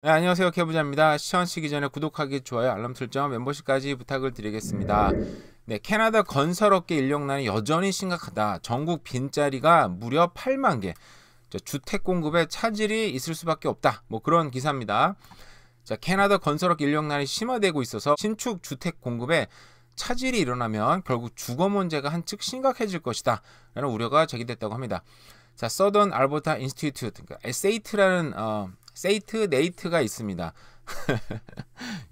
네, 안녕하세요. 개부자입니다. 시청하시기 전에 구독하기, 좋아요, 알람 설정, 멤버십까지 부탁을 드리겠습니다. 네, 캐나다 건설업계 인력난이 여전히 심각하다. 전국 빈자리가 무려 8만 개. 주택 공급에 차질이 있을 수밖에 없다. 뭐 그런 기사입니다. 자, 캐나다 건설업 인력난이 심화되고 있어서 신축 주택 공급에 차질이 일어나면 결국 주거 문제가 한층 심각해질 것이다. 라는 우려가 제기됐다고 합니다. 자, 서던 알버타 인스티튜트, 그러니까 SAT라는 세이트 네이트가 있습니다.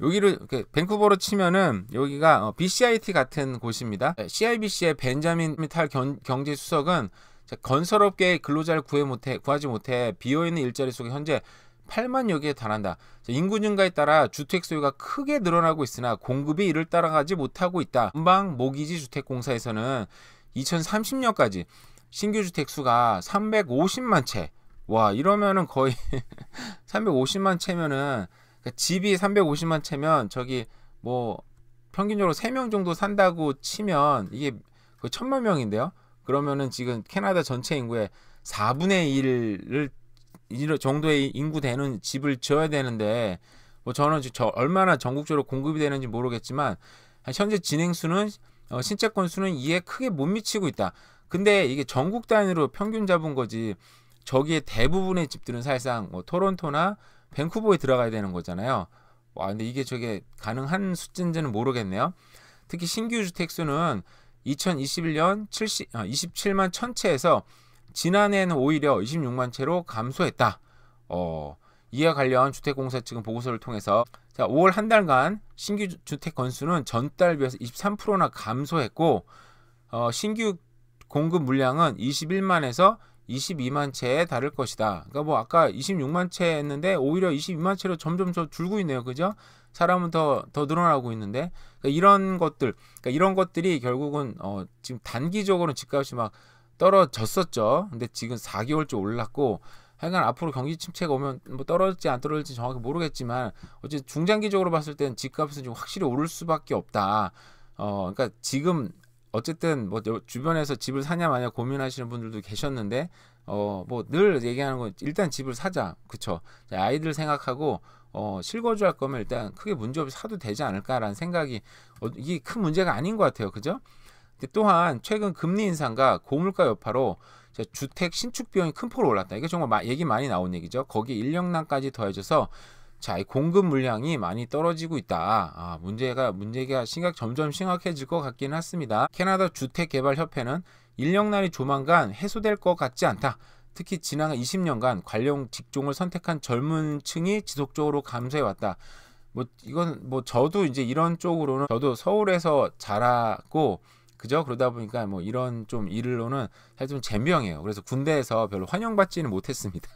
여기를 밴쿠버로 치면은 여기가 BCIT 같은 곳입니다. CIBC의 벤자민 미탈 경제 수석은 건설업계의 근로자를 구하지 못해 비어있는 일자리 속에 현재 8만여 개에 달한다. 인구 증가에 따라 주택 소유가 크게 늘어나고 있으나 공급이 이를 따라가지 못하고 있다. 전방 모기지 주택공사에서는 2030년까지 신규 주택 수가 350만 채. 와, 이러면은 거의 350만 채면은, 그러니까 집이 350만 채면 저기 뭐 평균적으로 3명 정도 산다고 치면 이게 거의 1000만 명인데요. 그러면은 지금 캐나다 전체 인구의 4분의 1을 정도의 인구 되는 집을 지어야 되는데, 뭐 저는 얼마나 전국적으로 공급이 되는지 모르겠지만 현재 진행수는 신채 건수는 이에 크게 못 미치고 있다. 근데 이게 전국 단위로 평균 잡은 거지. 저기에 대부분의 집들은 사실상 뭐 토론토나 밴쿠버에 들어가야 되는 거잖아요. 와, 근데 이게 저게 가능한 수준인지는 모르겠네요. 특히 신규 주택 수는 2021년 27만 1000채에서 지난해에는 오히려 26만 채로 감소했다. 이와 관련 주택공사 측은 보고서를 통해서 5월 한 달간 신규 주택 건수는 전달 비해서 23%나 감소했고, 신규 공급 물량은 21만에서 22만 채에 달할 것이다. 그러니까 뭐 아까 26만 채 했는데 오히려 22만 채로 점점 더 줄고 있네요. 그죠? 사람은 더 늘어나고 있는데, 그러니까 이런 것들이 결국은 지금 단기적으로 집값이 막 떨어졌었죠. 근데 지금 4개월째 올랐고, 하여간 앞으로 경기 침체가 오면 뭐 떨어질지 안 떨어질지 정확히 모르겠지만 어쨌든 중장기적으로 봤을 때는 집값은 좀 확실히 오를 수밖에 없다. 그러니까 지금 어쨌든 뭐 주변에서 집을 사냐 마냐 고민하시는 분들도 계셨는데, 뭐 늘 얘기하는 건 일단 집을 사자. 그쵸? 아이들 생각하고 실거주할 거면 일단 크게 문제없이 사도 되지 않을까라는 생각이, 이게 큰 문제가 아닌 것 같아요. 그죠? 근데 또한 최근 금리 인상과 고물가 여파로 주택 신축 비용이 큰 폭으로 올랐다. 이게 정말 얘기 많이 나온 얘기죠. 거기에 인력난까지 더해져서 이 공급 물량이 많이 떨어지고 있다. 문제가 점점 심각해질 것 같긴 했습니다. 캐나다 주택개발협회는 인력난이 조만간 해소될 것 같지 않다. 특히 지난 20년간 관련 직종을 선택한 젊은 층이 지속적으로 감소해왔다. 뭐 이건 뭐 저도 이제 이런 쪽으로는 저도 서울에서 자라고, 그죠? 그러다 보니까 뭐 이런 좀 일로는 사실 좀 젬병이에요. 그래서 군대에서 별로 환영받지는 못했습니다.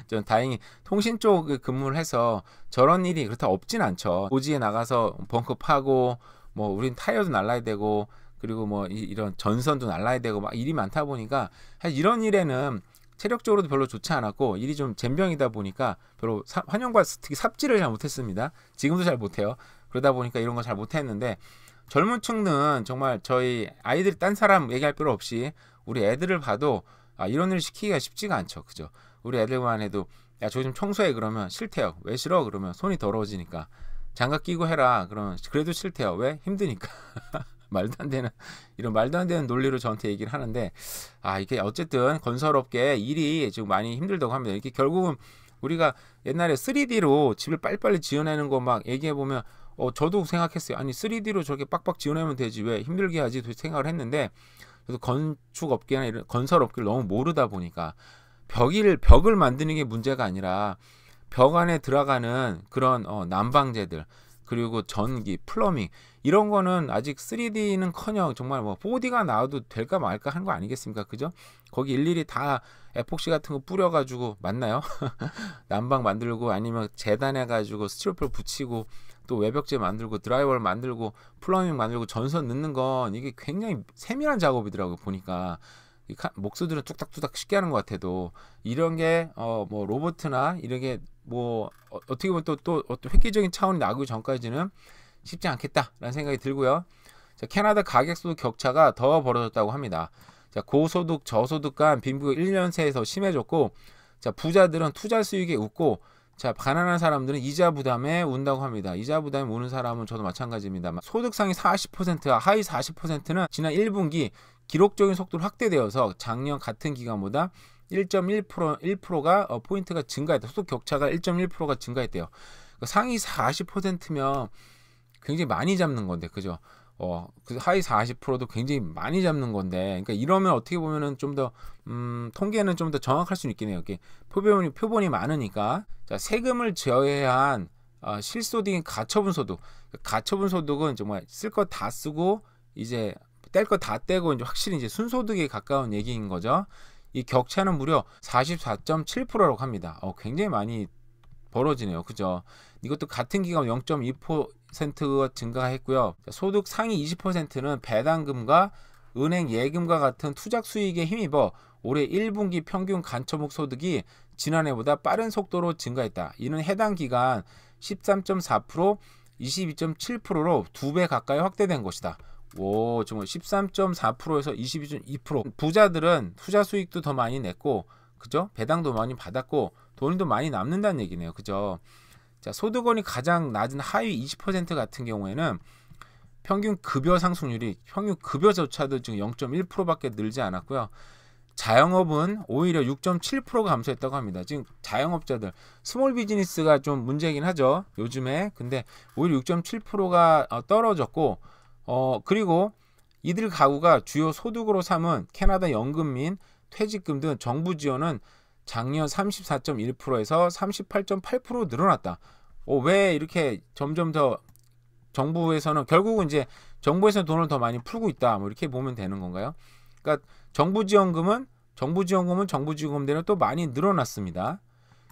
전 다행히 통신 쪽 근무를 해서 저런 일이 그렇다 없진 않죠. 고지에 나가서 벙커 파고, 뭐 우린 타이어도 날라야 되고, 그리고 뭐 이런 전선도 날라야 되고 막 일이 많다 보니까 사실 이런 일에는 체력적으로도 별로 좋지 않았고, 일이 좀 젬병이다 보니까 별로 환영과 특히 삽질을 잘 못했습니다. 지금도 잘 못해요. 그러다 보니까 이런 거 잘 못했는데, 젊은 층은 정말 저희 아이들, 딴 사람 얘기할 필요 없이 우리 애들을 봐도 이런 일 시키기가 쉽지가 않죠. 그죠? 우리 애들만 해도 야, 저 좀 청소해. 그러면 싫대요. 왜 싫어? 그러면 손이 더러워지니까. 장갑 끼고 해라. 그러면 그래도 싫대요. 왜? 힘드니까. 이런 말도 안 되는 논리로 저한테 얘기를 하는데, 이게 어쨌든 건설업계 일이 지금 많이 힘들다고 합니다. 이게 결국은 우리가 옛날에 3D로 집을 빨리빨리 지어내는 거 막 얘기해보면, 저도 생각했어요. 아니 3D로 저렇게 빡빡 지어내면 되지 왜 힘들게 하지 생각을 했는데, 그래서 건축업계나 이런 건설업계를 너무 모르다 보니까 벽을 만드는 게 문제가 아니라 벽 안에 들어가는 그런 난방재들, 그리고 전기, 플러밍, 이런 거는 아직 3D는커녕 정말 뭐 4D가 나와도 될까 말까 하는 거 아니겠습니까? 그죠? 거기 일일이 다 에폭시 같은 거 뿌려가지고, 맞나요? 난방 만들고, 아니면 재단해가지고 스티로폼 붙이고, 또 외벽재 만들고, 드라이워를 만들고, 플러밍 만들고, 전선 넣는 건 이게 굉장히 세밀한 작업이더라고요. 보니까 목수들은 뚝딱뚝딱 쉽게 하는 것 같아도, 이런 게 뭐 로봇이나 이런 게 뭐 어떻게 보면 또 획기적인 차원이 나기 전까지는 쉽지 않겠다라는 생각이 들고요. 캐나다 가격수 격차가 더 벌어졌다고 합니다. 고소득 저소득 간 빈부가 1년 새에서 심해졌고, 부자들은 투자 수익에 웃고 자, 가난한 사람들은 이자 부담에 운다고 합니다. 이자 부담에 우는 사람은 저도 마찬가지입니다. 소득 상위 40%와 하위 40%는 지난 1분기 기록적인 속도로 확대되어서 작년 같은 기간보다 1.1%가 포인트가 증가했다. 소득 격차가 1.1%가 증가했대요. 상위 40%면 굉장히 많이 잡는 건데, 그죠? 그 하위 40%도 굉장히 많이 잡는 건데, 그러니까 이러면 어떻게 보면은 좀 더 통계는 좀 더 정확할 수 있겠네요. 이렇게 표본이 많으니까. 자, 세금을 제외한 실소득인 가처분 소득. 가처분 소득은 정말 쓸 거 다 쓰고 이제 뗄 거 다 떼고 이제 확실히 이제 순소득에 가까운 얘기인 거죠. 이 격차는 무려 44.7%라고 합니다. 굉장히 많이 벌어지네요. 그죠? 이것도 같은 기간 0.2%가 증가했고요. 소득 상위 20%는 배당금과 은행 예금과 같은 투자 수익에 힘입어 올해 1분기 평균 간처목 소득이 지난해보다 빠른 속도로 증가했다. 이는 해당 기간 13.4%, 22.7%로 2배 가까이 확대된 것이다. 오, 정말 13.4%에서 22.2%. 부자들은 투자 수익도 더 많이 냈고, 그죠? 배당도 많이 받았고, 돈도 많이 남는다는 얘기네요. 그죠? 자, 소득원이 가장 낮은 하위 20% 같은 경우에는 평균 급여 상승률이 평균 급여조차도 지금 0.1%밖에 늘지 않았고요. 자영업은 오히려 6.7%가 감소했다고 합니다. 지금 자영업자들, 스몰 비즈니스가 좀 문제긴 하죠. 요즘에. 근데 오히려 6.7%가 떨어졌고, 그리고 이들 가구가 주요 소득으로 삼은 캐나다 연금 및 퇴직금 등 정부 지원은 작년 34.1%에서 38.8% 늘어났다. 왜 이렇게 점점 더 정부에서는 결국은 이제 정부에서 돈을 더 많이 풀고 있다. 뭐 이렇게 보면 되는 건가요? 그러니까 정부 지원금은 정부 지원금대로 또 많이 늘어났습니다.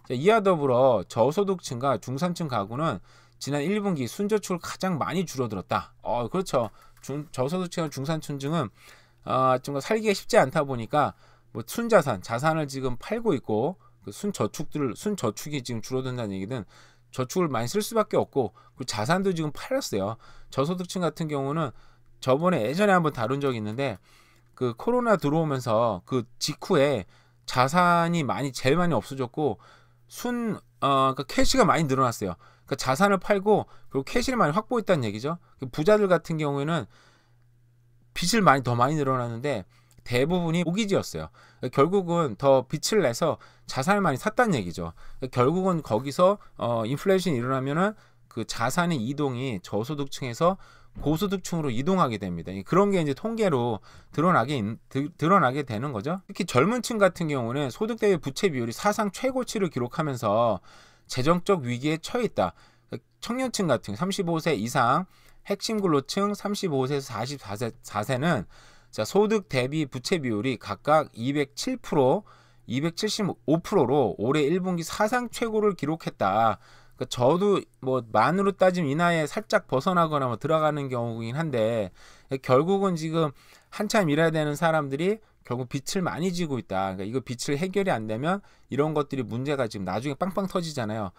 자, 이와 더불어 저소득층과 중산층 가구는 지난 1분기 순저축을 가장 많이 줄어들었다. 그렇죠. 저소득층과 중산층은 좀 살기가 쉽지 않다 보니까 뭐 자산을 지금 팔고 있고 그 순저축이 지금 줄어든다는 얘기는 저축을 많이 쓸 수밖에 없고 그리고 자산도 지금 팔았어요. 저소득층 같은 경우는 저번에 예전에 한번 다룬 적이 있는데 그 코로나 들어오면서 그 직후에 자산이 제일 많이 없어졌고 그러니까 캐시가 많이 늘어났어요. 그러니까 자산을 팔고 그리고 캐시를 많이 확보했다는 얘기죠. 부자들 같은 경우에는 빚을 더 많이 늘어났는데 대부분이 모기지였어요. 결국은 더 빚을 내서 자산을 많이 샀다는 얘기죠. 결국은 거기서 인플레이션이 일어나면은 그 자산의 이동이 저소득층에서 고소득층으로 이동하게 됩니다. 그런 게 이제 통계로 드러나게 되는 거죠. 특히 젊은 층 같은 경우는 소득 대비 부채 비율이 사상 최고치를 기록하면서 재정적 위기에 처해 있다. 청년층 같은 35세 이상 핵심 근로층 35세에서 44세는 자, 소득 대비 부채 비율이 각각 207%, 275%로 올해 1분기 사상 최고를 기록했다. 그러니까 저도 뭐 만으로 따지면 이 나이에 살짝 벗어나거나 뭐 들어가는 경우긴 한데 결국은 지금 한참 일해야 되는 사람들이 결국 빚을 많이 지고 있다. 그러니까 이거 빚을 해결이 안 되면 이런 것들이 문제가 지금 나중에 빵빵 터지잖아요.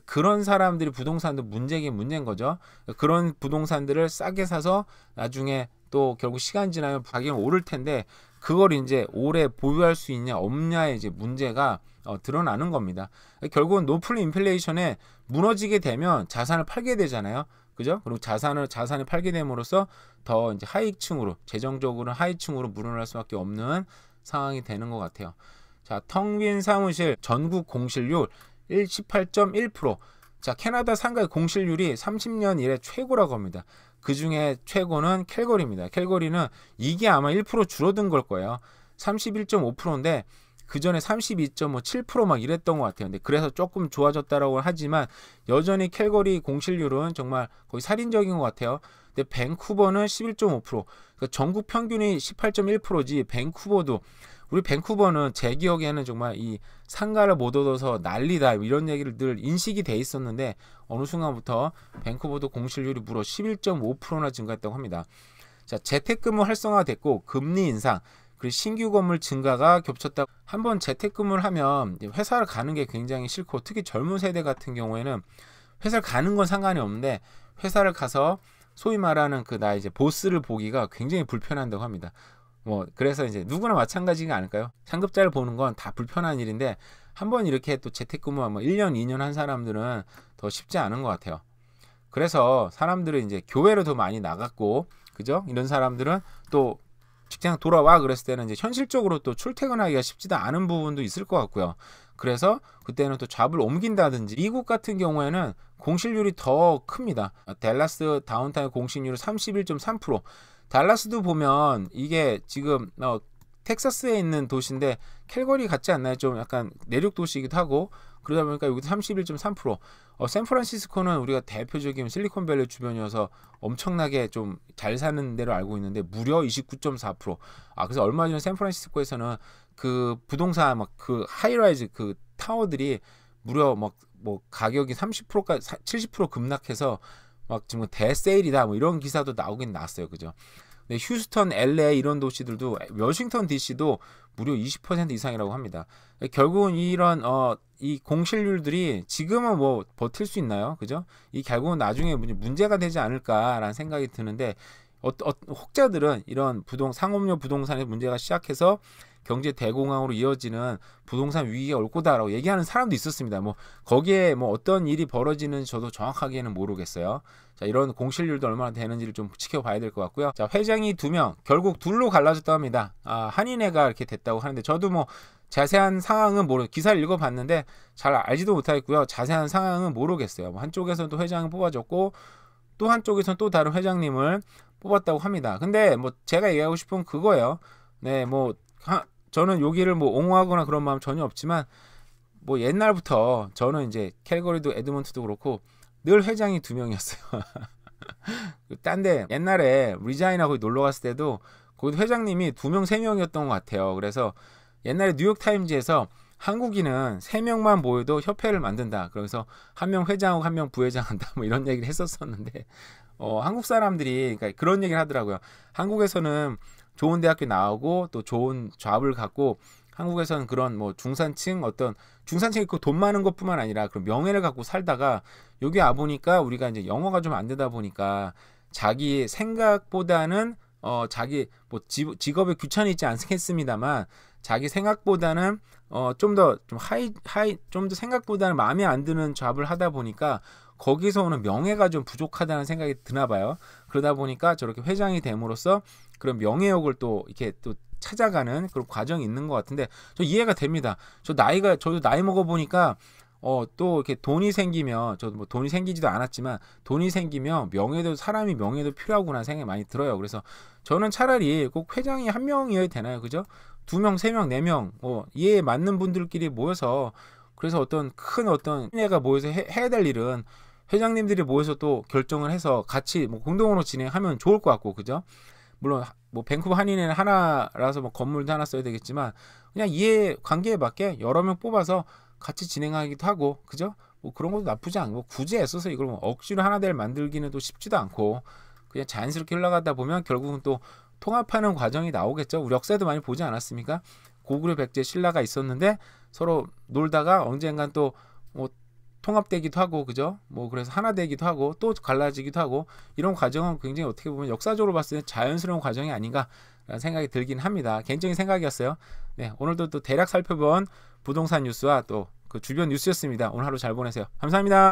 그런 사람들이 부동산도 문제인 거죠. 그런 부동산들을 싸게 사서 나중에 또 결국 시간 지나면 가격이 오를 텐데 그걸 이제 오래 보유할 수 있냐 없냐의 이제 문제가 드러나는 겁니다. 결국은 높은 인플레이션에 무너지게 되면 자산을 팔게 되잖아요. 그죠? 그리고 자산을 팔게 됨으로써 더 이제 하위층으로 재정적으로 하위층으로 물러날 수밖에 없는 상황이 되는 것 같아요. 자, 텅 빈 사무실 전국 공실률 18.1%. 자, 캐나다 상가의 공실률이 30년 이래 최고라고 합니다. 그 중에 최고는 캘거리입니다. 캘거리는 이게 아마 1% 줄어든 걸 거예요. 31.5%인데 그 전에 32.7% 막 이랬던 것 같아요. 근데 그래서 조금 좋아졌다라고 하지만 여전히 캘거리 공실률은 정말 거의 살인적인 것 같아요. 근데 밴쿠버는 11.5%. 그러니까 전국 평균이 18.1%지 밴쿠버도 우리 밴쿠버는 제 기억에는 정말 이 상가를 못 얻어서 난리다 이런 얘기를 늘 인식이 돼 있었는데 어느 순간부터 밴쿠버도 공실률이 무려 11.5%나 증가했다고 합니다. 자, 재택근무 활성화됐고 금리 인상 그리고 신규 건물 증가가 겹쳤다. 한번 재택근무를 하면 회사를 가는 게 굉장히 싫고 특히 젊은 세대 같은 경우에는 회사를 가는 건 상관이 없는데 회사를 가서 소위 말하는 나 이제 보스를 보기가 굉장히 불편한다고 합니다. 그래서 이제 누구나 마찬가지가 아닐까요? 상급자를 보는 건 다 불편한 일인데 한번 이렇게 또 재택근무 뭐 1년, 2년 한 사람들은 더 쉽지 않은 것 같아요. 그래서 사람들은 이제 교회로 더 많이 나갔고, 그죠? 이런 사람들은 또 직장 돌아와 그랬을 때는 이제 현실적으로 또 출퇴근하기가 쉽지도 않은 부분도 있을 것 같고요. 그래서 그때는 또 잡을 옮긴다든지, 미국 같은 경우에는 공실률이 더 큽니다. 댈러스 다운타운 공실률이 31.3%. 달라스도 보면 이게 지금 텍사스에 있는 도시인데 캘거리 같지 않나요? 좀 약간 내륙 도시이기도 하고, 그러다 보니까 여기도 31.3%. 샌프란시스코는 우리가 대표적인 실리콘밸리 주변이어서 엄청나게 좀 잘 사는 데로 알고 있는데 무려 29.4%. 그래서 얼마 전에 샌프란시스코에서는 그 부동산 막 그 하이라이즈 그 타워들이 무려 막 뭐 가격이 30%까지 70% 급락해서 막 지금 대세일이다 뭐 이런 기사도 나오긴 나왔어요. 그죠? 네, 휴스턴, LA 이런 도시들도, 워싱턴 DC도 무려 20% 이상이라고 합니다. 결국은 이런 이 공실률들이 지금은 뭐 버틸 수 있나요? 그죠? 이 결국은 나중에 문제가 되지 않을까라는 생각이 드는데, 혹자들은 이런 상업용 부동산의 문제가 시작해서 경제 대공황으로 이어지는 부동산 위기가 올 거다라고 얘기하는 사람도 있었습니다. 뭐 거기에 뭐 어떤 일이 벌어지는지 저도 정확하게는 모르겠어요. 자, 이런 공실률도 얼마나 되는지를 좀 지켜봐야 될 것 같고요. 자, 회장이 2명, 결국 둘로 갈라졌다고 합니다. 한인회가 이렇게 됐다고 하는데, 저도 뭐 자세한 상황은 기사를 읽어봤는데 잘 알지도 못하겠고요. 자세한 상황은 모르겠어요. 뭐 한쪽에서는 또 회장을 뽑아줬고, 또 한쪽에서는 또 다른 회장님을 뽑았다고 합니다. 근데 뭐 제가 얘기하고 싶은 그거예요. 네, 뭐 저는 여기를 뭐 옹호하거나 그런 마음 전혀 없지만, 뭐 옛날부터 저는 이제 캘거리도 에드먼트도 그렇고 늘 회장이 2명이었어요. 딴데 옛날에 리자인하고 놀러 갔을 때도 거기 회장님이 2명, 3명이었던 것 같아요. 그래서 옛날에 뉴욕타임즈에서 한국인은 3명만 모여도 협회를 만든다. 그래서 1명 회장하고 1명 부회장 한다. 뭐 이런 얘기를 했었었는데, 한국 사람들이 그러니까 그런 얘기를 하더라고요. 한국에서는 좋은 대학교 나오고 또 좋은 잡을 갖고, 한국에서는 그런 뭐 중산층이 있고 돈 많은 것뿐만 아니라 그런 명예를 갖고 살다가 여기 와 보니까 우리가 이제 영어가 좀 안 되다 보니까 자기 생각보다는 자기 뭐 직업에 귀천이 있지 않겠습니다만, 자기 생각보다는 좀 더 생각보다는 마음에 안 드는 잡을 하다 보니까 거기서 오는 명예가 좀 부족하다는 생각이 드나 봐요. 그러다 보니까 저렇게 회장이 됨으로써 그런 명예욕을 또 이렇게 또 찾아가는 그런 과정이 있는 것 같은데, 저 이해가 됩니다. 저도 나이 먹어 보니까 또 이렇게 돈이 생기면, 저도 뭐 돈이 생기지도 않았지만 돈이 생기면 사람이 명예도 필요하구나 생각이 많이 들어요. 그래서 저는 차라리 꼭 회장이 1명이어야 되나요? 그죠? 2명, 3명, 4명 이에 맞는 분들끼리 모여서, 그래서 어떤 애가 모여서 해야 될 일은 회장님들이 모여서 또 결정을 해서 같이 뭐 공동으로 진행하면 좋을 것 같고, 그죠? 물론 뭐 밴쿠버 한인회는 하나라서 뭐 건물도 하나 써야 되겠지만, 그냥 이해 관계에 맞게 여러 명 뽑아서 같이 진행하기도 하고, 그죠? 뭐 그런 것도 나쁘지 않고, 뭐 굳이 애써서 이걸 뭐 억지로 하나 될 만들기는 또 쉽지도 않고, 그냥 자연스럽게 흘러가다 보면 결국은 또 통합하는 과정이 나오겠죠. 우리 역사에도 많이 보지 않았습니까? 고구려 백제 신라가 있었는데 서로 놀다가 언젠간 또 뭐 통합되기도 하고, 그죠? 뭐 그래서 하나 되기도 하고 또 갈라지기도 하고, 이런 과정은 굉장히 어떻게 보면 역사적으로 봤을 때 자연스러운 과정이 아닌가라는 생각이 들긴 합니다. 개인적인 생각이었어요. 네, 오늘도 또 대략 살펴본 부동산 뉴스와 또 그 주변 뉴스였습니다. 오늘 하루 잘 보내세요. 감사합니다.